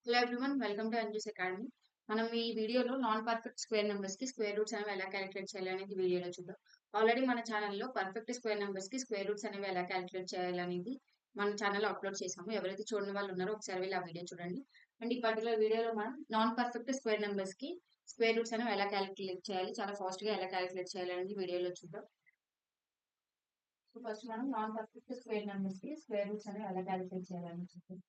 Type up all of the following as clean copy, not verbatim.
Hello everyone welcome to ఎన్జూస్ academy. మనం ఈ వీడియోలో నాన్ పర్ఫెక్ట్ స్క్వేర్ నెంబర్స్ కి స్క్వేర్ రూట్స్ అనేవి ఎలా క్యాలిక్యులేట్ చేయాలి అనేది వీడియోలో చూద్దాం. ఆల్రెడీ మన ఛానల్లో పర్ఫెక్ట్ స్క్వేర్ నెంబర్స్ కి స్క్వేర్ రూట్స్ అనేవి ఎలా క్యాలిక్యులేట్ చేయాలి అనేది మన ఛానల్లో అప్లోడ్ చేసాము. ఎవరైతే చూడని వాళ్ళు ఉన్నారో ఒకసారి వెళ్ళి ఆ వీడియో చూడండి. అండ్ ఈ పర్టికులర్ వీడియోలో మనం నాన్ పర్ఫెక్ట్ స్క్వేర్ నెంబర్స్ కి స్క్వేర్ రూట్స్ అనేవి ఎలా క్యాలిక్యులేట్ చేయాలి, చాలా ఫాస్ట్ గా ఎలా క్యాలిక్యులేట్ చేయాలి అనేది వీడియోలో చూద్దాం. సో ఫస్ట్ మనం నాన్ పర్ఫెక్ట్ స్క్వేర్ నెంబర్స్ కి స్క్వేర్ రూట్స్ అనేవి ఎలా క్యాలిక్యులేట్ చేయాలని చూద్దాం.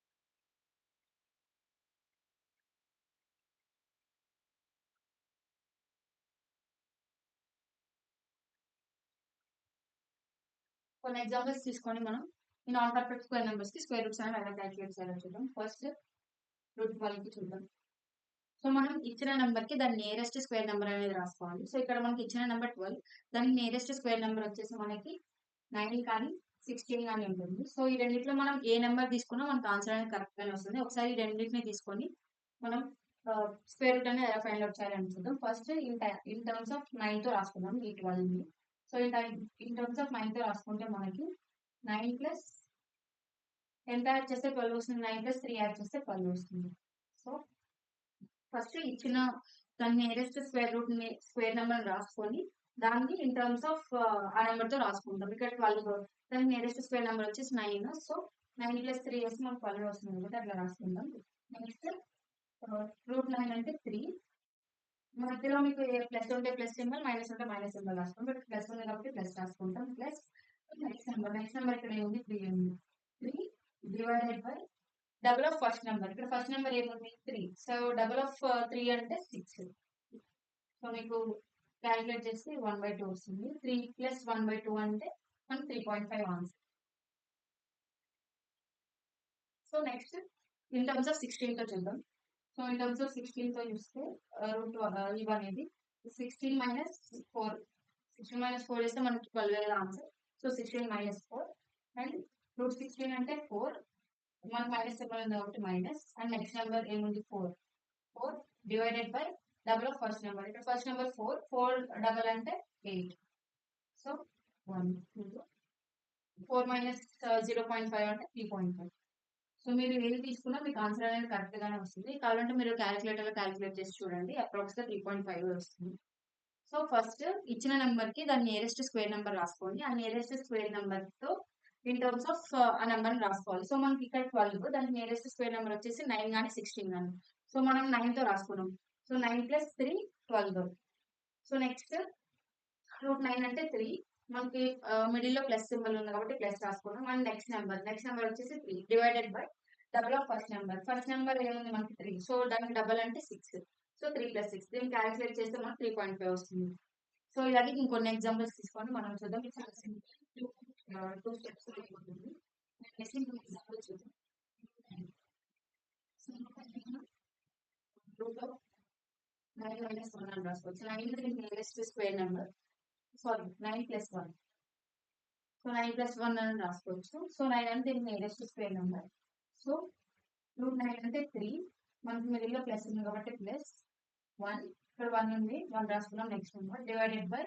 కొన్ని ఎగ్జాంపుల్స్ తీసుకొని మనం ఈ నాన్ పర్ఫెక్ట్ స్క్వేర్ నెంబర్స్ కి స్క్వేర్ రూట్స్ అనేవి ఎలా క్యాలిక్యులేట్ చేయాలో చూద్దాం. ఫస్ట్ రూట్ 12 కి చూద్దాం. సో మనం ఇచ్చిన నెంబర్ కి దాని నియరెస్ట్ స్క్వేర్ నెంబర్ అనేది రాసుకోవాలి. సో ఇక్కడ మనకి ఇచ్చిన నెంబర్ 12, దానికి నియరెస్ట్ స్క్వేర్ నెంబర్ వచ్చేసి మనకి 9 కానీ 16 కానీ ఉంటుంది. సో ఈ రెండిట్లో మనం ఏ నెంబర్ తీసుకున్నా మనకు ఆన్సర్ అనేది కరెక్ట్ గానే వస్తుంది. ఒకసారి ఈ రెండింటిని తీసుకొని మనం స్క్వేర్ రూట్ అనేది ఎలా ఫైండ్ అవుట్ చేయాలని చూద్దాం. ఫస్ట్ ఇన్ టర్మ్స్ ఆఫ్ 9 తో రాసుకుందాం ఈ 12 ని. సో ఇన్ టర్మ్స్ ఆఫ్ 9 తో రాసుకుంటే మనకి 9 ప్లస్ ఎంత యాడ్ చేస్తే 12 వస్తుంది, 9 ప్లస్ 3 యాడ్ చేస్తే 12 వస్తుంది. సో ఫస్ట్ ఇచ్చిన దాని నియరెస్ట్ స్క్వేర్ రూట్ ని స్క్వేర్ నెంబర్ రాసుకొని దాన్ని ఇన్ టర్మ్స్ ఆఫ్ ఆ నెంబర్ తో రాసుకుంటాం. ఇక్కడ 12 దాని నియరెస్ట్ స్క్వేర్ నెంబర్ వచ్చేసి 9. సో 9 ప్లస్ 3 వేస్తే మనకు 12 వస్తుంది కాబట్టి అట్లా రాసుకుందాం. నెక్స్ట్ రూట్ 9 అంటే 3. మధ్యలో మీకు ప్లస్ ఉంటే ప్లస్ సింబల్, మైనస్ ఉంటే మైనస్ సింబల్ రాసుకుంటాం. బట్ ప్లస్ ఉంది కాబట్టి ప్లస్ రాసుకుంటాం. ప్లస్ నెక్స్ట్ నెంబర్ ఇక్కడ ఏముంది, 3 ఉంది. 3 divided by double of first number. ఇక్కడ ఫస్ట్ నెంబర్ ఏముంది, 3. సో డబుల్ ఆఫ్ 3 అంటే 6. సో మీకు క్యాలిక్యులేట్ చేస్తే 1/2 వస్తుంది. 3 ప్లస్ 1/2 అంటే మనకి 3.5 answer. So next in terms of 16 తో చూద్దాం. సో ఇన్ టర్మ్స్ ఆఫ్ 16 తో చూస్తే రూట్ ఇవి అనేది 16 మైనస్ 4. 16 మైనస్ 4 వేస్తే మనకి 12 answer. So 16 minus 4 and root 16 అంటే 4. మనకి మైనస్ సింబల్ ఉంది కాబట్టి మైనస్. అండ్ నెక్స్ట్ నెంబర్ ఏముంది, 4. 4 divided by double of first number. ఇక్కడ ఫస్ట్ నెంబర్ 4. 4 డబల్ అంటే 8. సో 1 2 4 మైనస్ 0.5 అంటే 3.5. సో మీరు ఏది తీసుకున్నా మీకు ఆన్సర్ అనేది కరెక్ట్ గానే వస్తుంది. కావాలంటే మీరు క్యాలిక్యులేటర్ లో క్యాలిక్యులేట్ చేసి చూడండి, అప్రాక్స్ గా 3.5 వస్తుంది. సో ఫస్ట్ ఇచ్చిన నెంబర్ కి దాని నియరెస్ట్ స్క్వేర్ నెంబర్ రాసుకోండి. ఆ నియరెస్ట్ స్క్వేర్ నెంబర్ తో ఇన్ టర్మ్స్ ఆఫ్ ఆ నెంబర్ రాసుకోవాలి. సో మనకి ఇక్కడ 12, దానికి నియరెస్ట్ స్క్వేర్ నెంబర్ వచ్చేసి 9 కానీ 16 కానీ. సో మనం 9 తో రాసుకున్నాం. So 9 plus 3 12. So next root 9 అంటే 3. మనకి మిడిల్ లో ప్లస్ సింబల్ ఉంది కాబట్టి ప్లస్ రాసుకున్నాం. అండ్ నెక్స్ట్ నెంబర్ వచ్చేసి 3 divided by double of first number. First number ఏముంది మనకి 3. సో దానికి డబల్ అంటే 6. సో 3 ప్లస్ 6 దీన్ని క్యాలిక్యులేట్ చేస్తే మనకి 3.5 వస్తుంది. సో ఇలాగే ఇంకొన్ని ఎగ్జాంపుల్స్ తీసుకొని మనం చూద్దాం. ఇది చాలా సింపుల్, 2 స్టెప్స్ అయిపోతుంది. నెక్స్ట్ ఇంకొక ఎగ్జాంపుల్ చూద్దాం. రూట్ ఆఫ్ 9 మైనస్ 1 అని రాసుకోవచ్చు. 9 is the nearest square number. Sorry 9 plus 1. So 9 plus 1 అని రాసుకోవచ్చు. సో 9 అంటే దీనికి nearest square number. So root 9 అంటే 3. మనకి మిడిల్ లో ప్లస్ ఉంది కాబట్టి ప్లస్ 1. ఇక్కడ 1 ఉంది, 1 రాసుకున్నాం. నెక్స్ట్ నెంబర్ డివైడెడ్ బై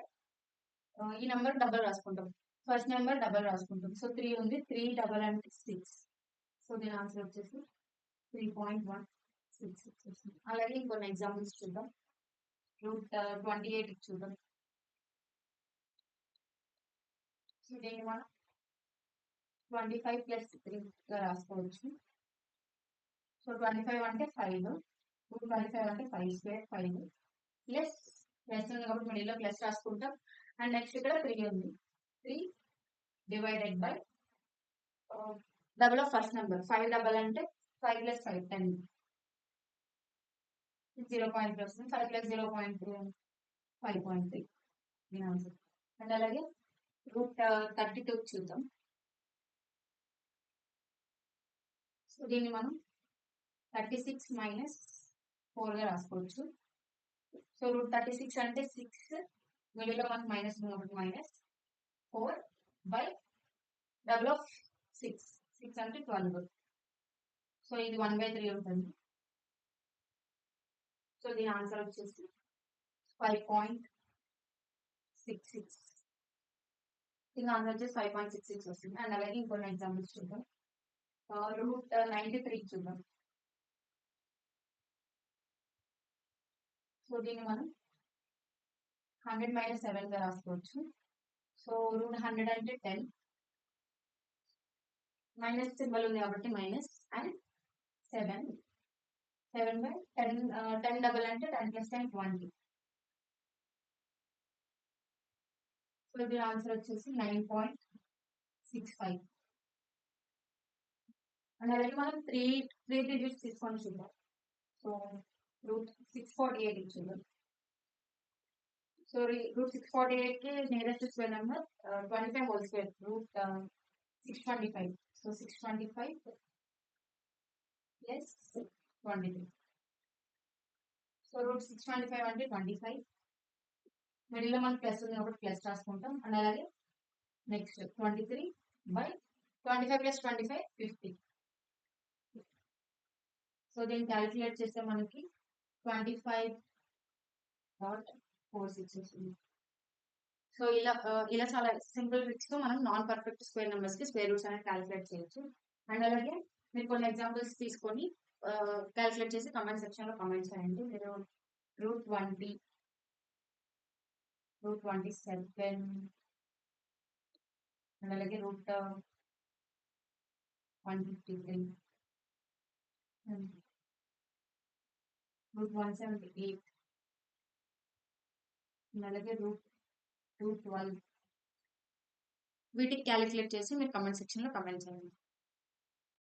ఈ నెంబర్ డబల్ రాసుకుంటాం. ఫస్ట్ నెంబర్ డబల్ రాసుకుంటాం. సో 3 ఉంది, 3 డబల్ అంటే 6. సో దీని ఆన్సర్ వచ్చేసి 3.166 వస్తుంది. అలాగే ఇంకొన్ని ఎగ్జాంపుల్స్ చూద్దాం. రూట్ 28 చూద్దాం. సో దీన్ని మనం 25 ప్లస్ 3 గా రాసుకోవచ్చు. సో 25 అంటే 5. 25 అంటే 5 స్క్వేర్ 5 ప్లస్ ప్లస్ ఉంది కాబట్టి మిడిల్ లో ప్లస్ రాసుకుంటాం. అండ్ నెక్స్ట్ ఇక్కడ 3 ఉంది. 3 divided by double of first number. 5 double అంటే 5 ప్లస్ 5 10. 0.3 వస్తుంది. 5 ప్లస్ 0.3 5.3 దీని ఆన్సర్. అండ్ అలాగే రూట్ 32 చూద్దాం. సో దీన్ని మనం 36 మైనస్ 4 గా రాసుకోవచ్చు. సో రూట్ 36 అంటే 6, మిడిల్ లో మనకు మైనస్ ఉంది కాబట్టి మైనస్ 4 బై డబుల్ ఆఫ్ 6. 6 అంటే 12. సో ఇది 1/3 ఉంటుంది. సో దీని ఆన్సర్ వచ్చేసి 5.66. దీని ఆన్సర్ వచ్చేసి 5.66 వస్తుంది. అండ్ అలాగే ఇంకొన్ని ఎగ్జాంపుల్స్ చూద్దాం. రూట్ 93 చూద్దాం. సో దీన్ని మనం 100 మైనస్ 7 గా రాసుకోవచ్చు. సో రూట్ 100 అంటే 10, మైనస్ సింబల్ ఉంది కాబట్టి మైనస్ అండ్ 7, 7/10, 10 డబల్ అంటే 10 + 10 20. సో దీని ఆన్సర్ వచ్చేసి 9.65. అండ్ అలాగే మనం త్రీ డిజిట్స్ తీసుకొని చూద్దాం. సో రూట్ 648 ఇచ్చింది. సో రూట్ 648 కి nearest square number 25 whole square root 625. So 625 plus 23. So root 625 అంటే 25. మిడిల్లో మనకి ప్లస్ ఉంది కాబట్టి ప్లస్ రాసుకుంటాం. అండ్ అలాగే నెక్స్ట్ 23/25 + 25 50. సో దీన్ని క్యాలిక్యులేట్ చేస్తే మనకి 25.46 వస్తుంది. సో ఇలా చాలా సింపుల్ ట్రిక్స్ తో మనం నాన్ పర్ఫెక్ట్ స్క్వేర్ నెంబర్స్ కి స్క్వేర్ రూట్స్ అనేది క్యాలిక్యులేట్ చేయొచ్చు. అండ్ అలాగే మీరు కొన్ని ఎగ్జాంపుల్స్ తీసుకొని క్యాలిక్యులేట్ చేసి కమెంట్ సెక్షన్ లో కమెంట్ చేయండి. మీరు రూట్ 20, రూట్ 27 అండ్ అలాగే రూట్ 153, రూట్ 178 అండ్ అలాగే రూట్ 212 వీటికి క్యాలిక్యులేట్ చేసి మీరు కమెంట్ సెక్షన్ లో కమెంట్ చేయండి.